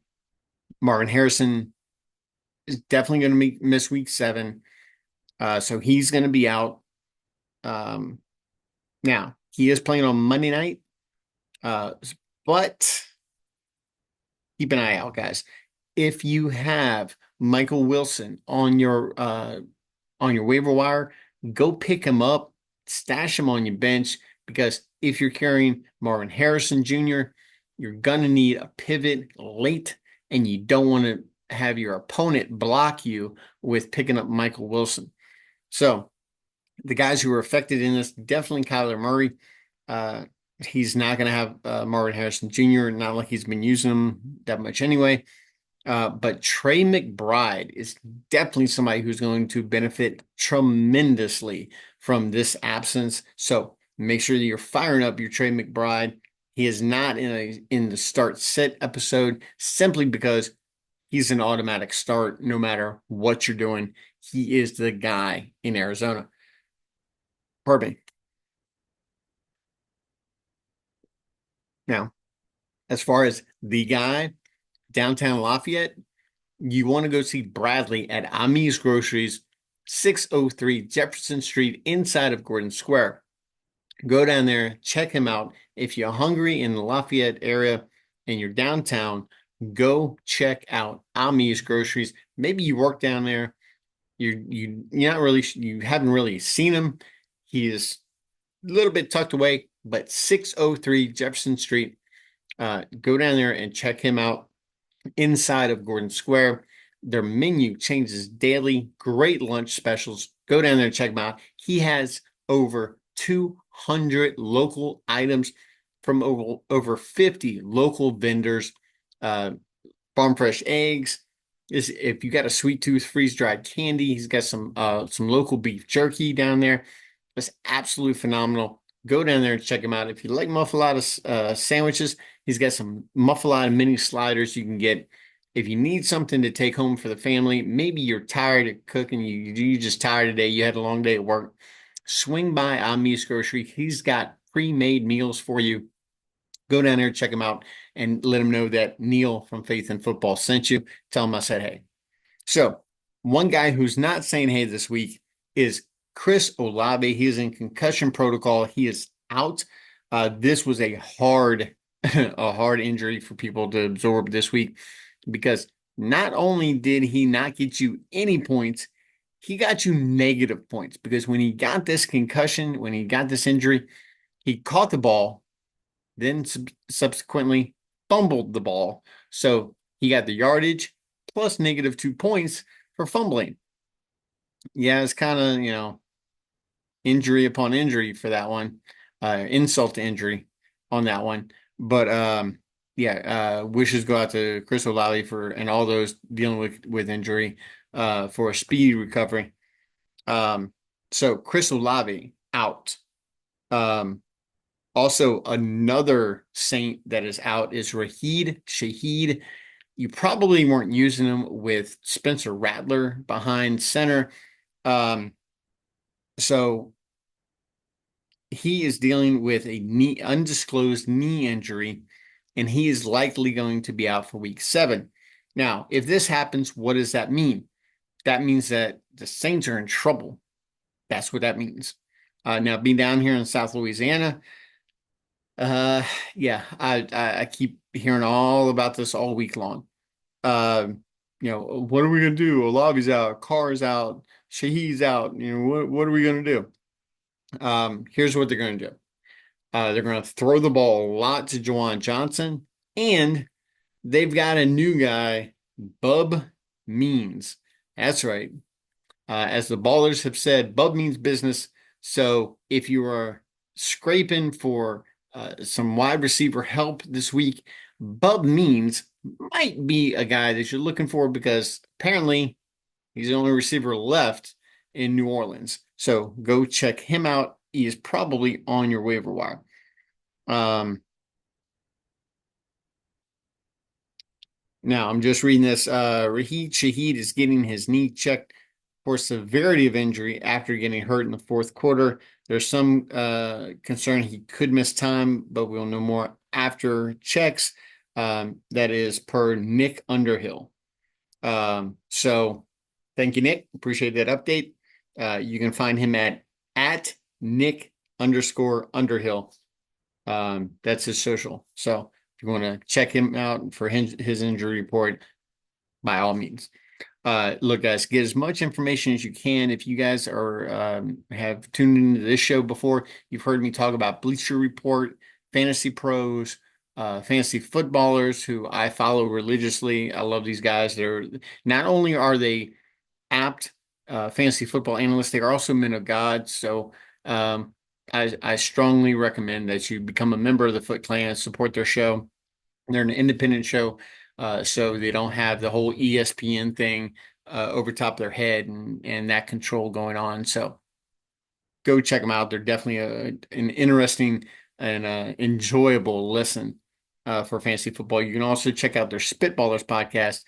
Harrison is definitely going to miss week 7. So he's going to be out. Now, he is playing on Monday night, but keep an eye out, guys. If you have Michael Wilson on your waiver wire, go pick him up, stash him on your bench, because if you're carrying Marvin Harrison Jr., you're gonna need a pivot late, and you don't want to have your opponent block you with picking up Michael Wilson. So the guys who are affected in this, definitely Kyler Murray. He's not going to have Marvin Harrison Jr., not like he's been using him that much anyway. But Trey McBride is definitely somebody who's going to benefit tremendously from this absence. So make sure that you're firing up your Trey McBride. He is not in the start set episode simply because he's an automatic start no matter what you're doing. He is the guy in Arizona. Pardon me. Now, As far as the guy, downtown Lafayette, you want to go see Bradley at Amis Groceries, 603 Jefferson Street, inside of Gordon Square. Go down there, check him out. If you're hungry in the Lafayette area and you're downtown, go check out Amis Groceries. Maybe you work down there. You haven't really seen him. He is a little bit tucked away, but 603 Jefferson Street. Go down there and check him out inside of Gordon Square. Their menu changes daily. Great lunch specials. Go down there and check him out. He has over 200 local items from over 50 local vendors. Farm fresh eggs. If you got a sweet tooth, freeze dried candy, he's got some local beef jerky down there. It's absolutely phenomenal. Go down there and check him out. If you like muffaletta sandwiches, he's got some muffaletta mini sliders you can get. If you need something to take home for the family, maybe you're tired of cooking, you just tired today, you had a long day at work, swing by Amis Grocery. He's got pre-made meals for you. Go down there, check him out, and let him know that Neil from Faith in Football sent you. Tell him I said hey. So one guy who's not saying hey this week is Chris Olave. He is in concussion protocol. He is out. This was a hard injury for people to absorb this week, because not only did he not get you any points, he got you negative points, because when he got this concussion, when he got this injury, he caught the ball, then subsequently fumbled the ball. So he got the yardage plus negative 2 points for fumbling. Yeah, it's kind of, injury upon injury for that one, insult to injury on that one. But wishes go out to Chris Olave and all those dealing with injury for a speedy recovery. So Chris Olave out. Also, another Saint that is out is Rashid Shaheed. You probably weren't using him with Spencer Rattler behind center. So he is dealing with a undisclosed knee injury, and he is likely going to be out for week 7. Now, if this happens, what does that mean? That means that the Saints are in trouble. That's what that means. Now, being down here in South Louisiana, I keep hearing all about this all week long. What are we gonna do? Olave's out, Carr's out, Shaheed's out. What are we gonna do? Here's what they're gonna do. They're gonna throw the ball a lot to Juwan Johnson, and they've got a new guy, Bub Means. That's right. As the Ballers have said, Bub means business. So if you are scraping for some wide receiver help this week, Bub Means might be a guy that you're looking for, because apparently he's the only receiver left in New Orleans. So go check him out. He is probably on your waiver wire. Now I'm just reading this. Rashid Shaheed is getting his knee checked for severity of injury after getting hurt in the fourth quarter. There's some concern he could miss time, but we'll know more after checks. That is per Nick Underhill. So thank you, Nick. Appreciate that update. You can find him at Nick_Underhill. That's his social. So if you want to check him out for his injury report, by all means. Look, guys, get as much information as you can. If you guys have tuned into this show before, you've heard me talk about Bleacher Report, Fantasy Pros, fantasy footballers who I follow religiously. I love these guys. Not only are they apt fantasy football analysts, they are also men of God. So I strongly recommend that you become a member of the Foot Clan, support their show. They're an independent show. So they don't have the whole ESPN thing over top of their head and that control going on. So go check them out. They're definitely an interesting and enjoyable listen for fantasy football. You can also check out their Spitballers podcast,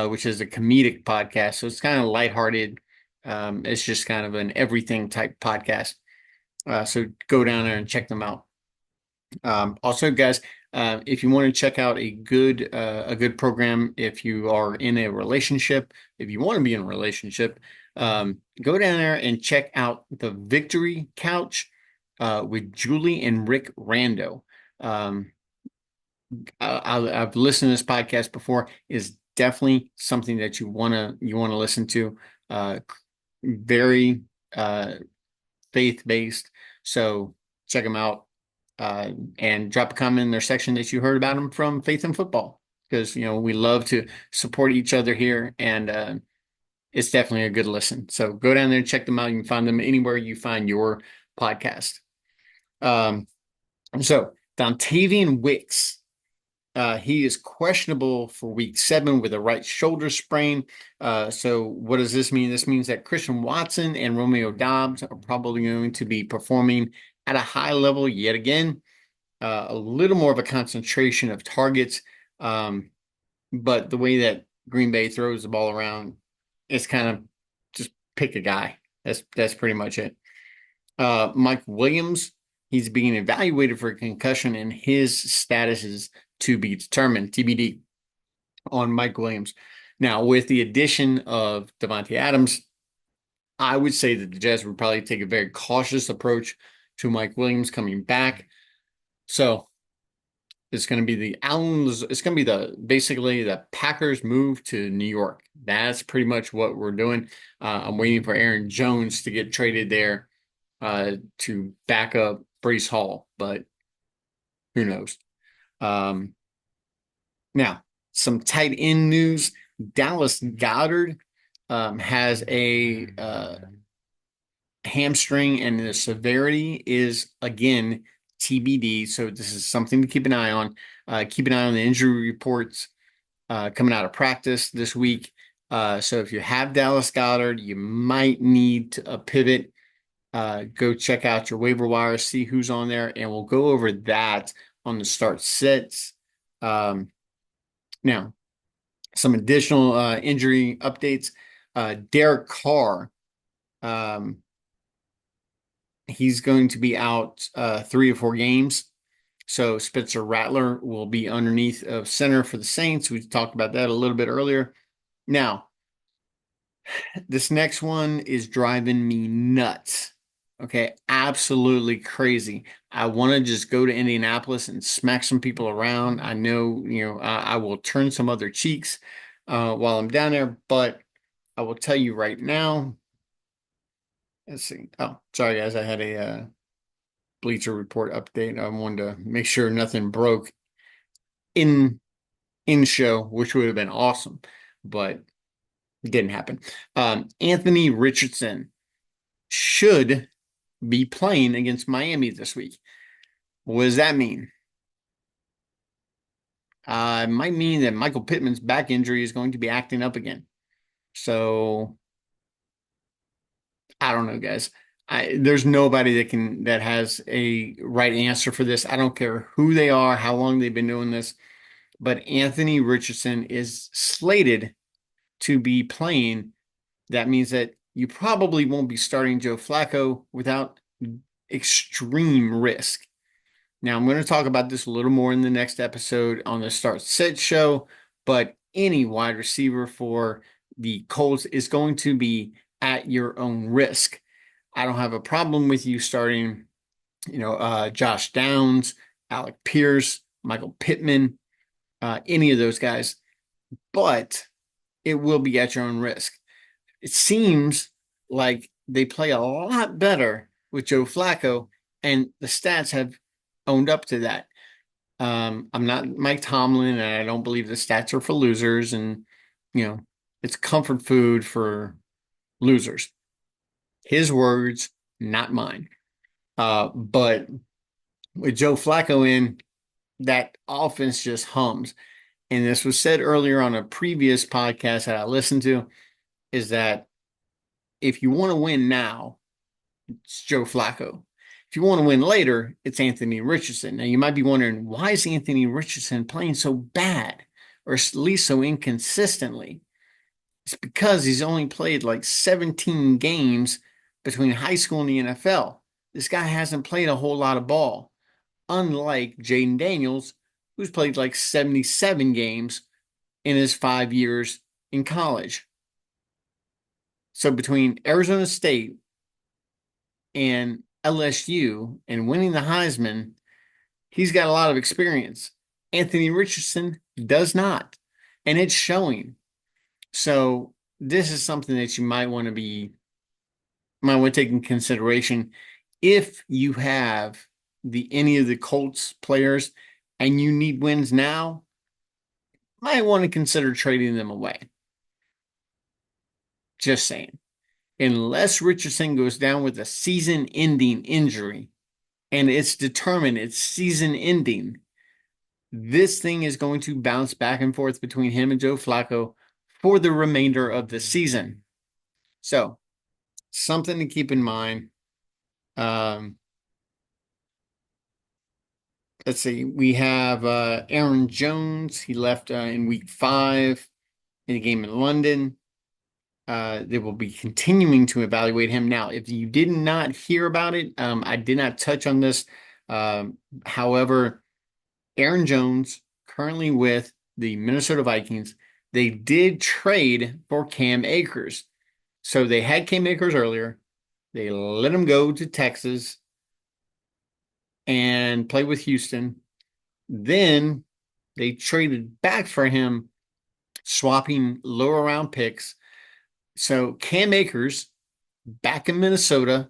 which is a comedic podcast. So it's kind of lighthearted. It's just kind of an everything type podcast. So go down there and check them out. Also, guys, If you want to check out a good program, if you are in a relationship, if you want to be in a relationship, go down there and check out the Victory Couch with Julie and Rick Rando. Um, I've listened to this podcast before. Is definitely something that you wanna listen to. Very uh, faith based. So check them out and drop a comment in their section that you heard about them from Faith and Football, because we love to support each other here, and it's definitely a good listen. So go down there and check them out. You can find them anywhere you find your podcast. Um, so Dontavian Wicks. He is questionable for week 7 with a right shoulder sprain. So what does this mean? This means that Christian Watson and Romeo Doubs are probably going to be performing at a high level yet again. A little more of a concentration of targets. But the way that Green Bay throws the ball around, it's kind of just pick a guy. That's pretty much it. Mike Williams, he's being evaluated for a concussion, and his status is to be determined, TBD, on Mike Williams. Now, with the addition of Davante Adams, I would say that the Jets would probably take a very cautious approach to Mike Williams coming back. So it's going to be it's going to be basically the Packers move to New York. That's pretty much what we're doing. I'm waiting for Aaron Jones to get traded there to back up Breece Hall, but who knows? Um, Now, some tight end news. Dallas Goedert has a hamstring, and the severity is, again, TBD. So this is something to keep an eye on. Keep an eye on the injury reports coming out of practice this week. So if you have Dallas Goedert, you might need a pivot. Go check out your waiver wire, see who's on there, and we'll go over that on the start sets. Now, some additional injury updates. Derek Carr, he's going to be out 3 or 4 games. So Spencer Rattler will be underneath of center for the Saints. We talked about that a little bit earlier. Now, this next one is driving me nuts. Okay, absolutely crazy. I want to just go to Indianapolis and smack some people around. I know, I will turn some other cheeks while I'm down there, but I will tell you right now. Let's see. Oh, sorry guys, I had a Bleacher Report update. I wanted to make sure nothing broke in show, which would have been awesome, but it didn't happen. Anthony Richardson should be playing against Miami this week. What does that mean? It might mean that Michael Pittman's back injury is going to be acting up again. So I don't know, guys. There's nobody that has a right answer for this. I don't care who they are, how long they've been doing this, but Anthony Richardson is slated to be playing. That means that you probably won't be starting Joe Flacco without extreme risk. Now, I'm going to talk about this a little more in the next episode on the Start Sit show, but any wide receiver for the Colts is going to be at your own risk. I don't have a problem with you starting, Josh Downs, Alec Pierce, Michael Pittman, any of those guys, but it will be at your own risk. It seems like they play a lot better with Joe Flacco, and the stats have owned up to that. I'm not Mike Tomlin, and I don't believe the stats are for losers, and it's comfort food for losers. His words, not mine. But with Joe Flacco in, that offense just hums. And this was said earlier on a previous podcast that I listened to, is that if you want to win now, it's Joe Flacco. If you want to win later, it's Anthony Richardson. Now, you might be wondering, why is Anthony Richardson playing so bad, or at least so inconsistently? It's because he's only played like 17 games between high school and the NFL. This guy hasn't played a whole lot of ball, unlike Jaden Daniels, who's played like 77 games in his 5 years in college. So between Arizona State and LSU and winning the Heisman, he's got a lot of experience. Anthony Richardson does not, and it's showing. So this is something that you might want to take in consideration if you have any of the Colts players and you need wins now, might want to consider trading them away. Just saying. Unless Richardson goes down with a season-ending injury and it's determined it's season-ending, this thing is going to bounce back and forth between him and Joe Flacco for the remainder of the season. So, something to keep in mind. Um, let's see. We have Aaron Jones. He left in week 5 in a game in London. They will be continuing to evaluate him. Now, if you did not hear about it, I did not touch on this. However, Aaron Jones, currently with the Minnesota Vikings, they did trade for Cam Akers. So they had Cam Akers earlier. They let him go to Texas and play with Houston. Then they traded back for him, swapping lower round picks. So Cam Akers back in Minnesota.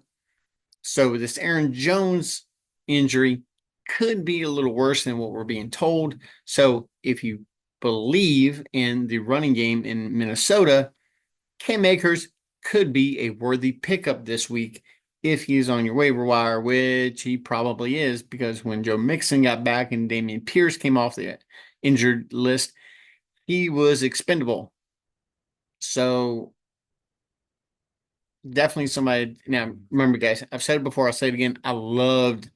So this Aaron Jones injury could be a little worse than what we're being told. So if you believe in the running game in Minnesota, Cam Akers could be a worthy pickup this week if he's on your waiver wire, which he probably is, because when Joe Mixon got back and Dameon Pierce came off the injured list, he was expendable. So definitely somebody. Now, remember, guys, I've said it before, I'll say it again. I loved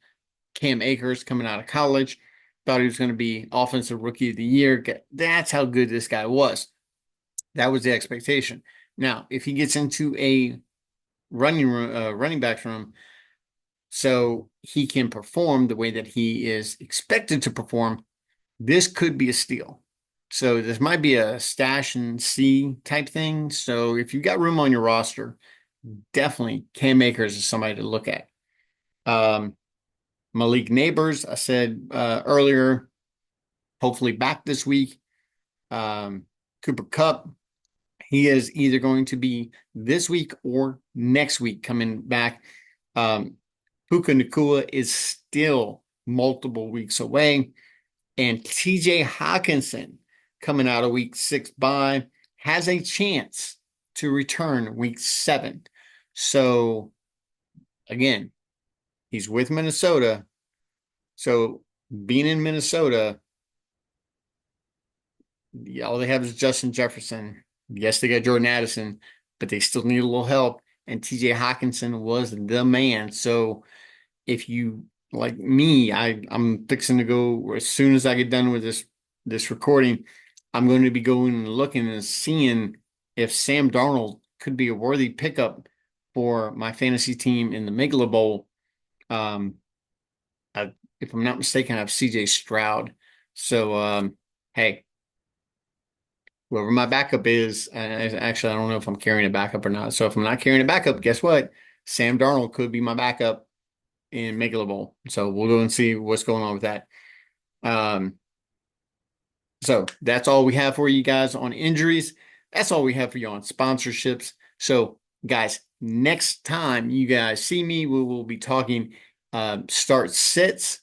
Cam Akers coming out of college. Thought he was going to be offensive rookie of the year. That's how good this guy was. That was the expectation. Now, if he gets into a running backs room, so he can perform the way that he is expected to perform, this could be a steal. So this might be a stash and see type thing. So if you've got room on your roster, definitely Cam Akers is somebody to look at. Malik Neighbors, I said earlier, hopefully back this week. Cooper Kupp, he is either going to be this week or next week coming back. Puka Nacua is still multiple weeks away. And TJ Hawkinson, coming out of week 6 bye, has a chance to return week 7. So, again, he's with Minnesota. So, being in Minnesota, all they have is Justin Jefferson. Yes, they got Jordan Addison, but they still need a little help. And TJ Hawkinson was the man. So, if you like me, I'm fixing to go as soon as I get done with this recording. I'm going to be going and looking and seeing if Sam Darnold could be a worthy pickup for my fantasy team in the Megala Bowl. If I'm not mistaken, I have CJ Stroud. So, hey, whoever my backup is, actually, I don't know if I'm carrying a backup or not. So if I'm not carrying a backup, guess what? Sam Darnold could be my backup in Megala Bowl. So we'll go and see what's going on with that. So that's all we have for you guys on injuries. That's all we have for you on sponsorships. So, guys, next time you guys see me, we will be talking start sits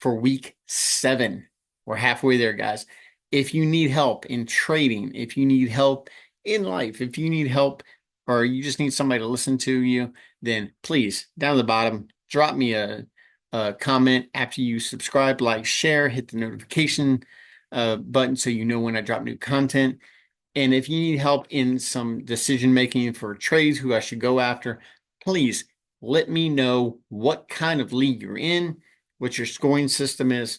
for week 7. We're halfway there, guys. If you need help in trading, if you need help in life, if you need help or you just need somebody to listen to you, then please, down at the bottom, drop me a comment after you subscribe, like, share, hit the notification button so you know when I drop new content. And if you need help in some decision making for trades, who I should go after, please let me know what kind of league you're in, what your scoring system is,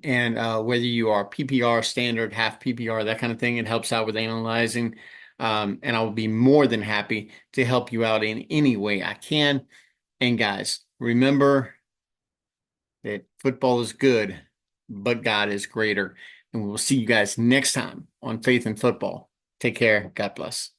and whether you are PPR, standard, half PPR, that kind of thing. It helps out with analyzing. And I will be more than happy to help you out in any way I can. And guys, remember that football is good, but God is greater. And we will see you guys next time on Faith in Football. Take care. God bless.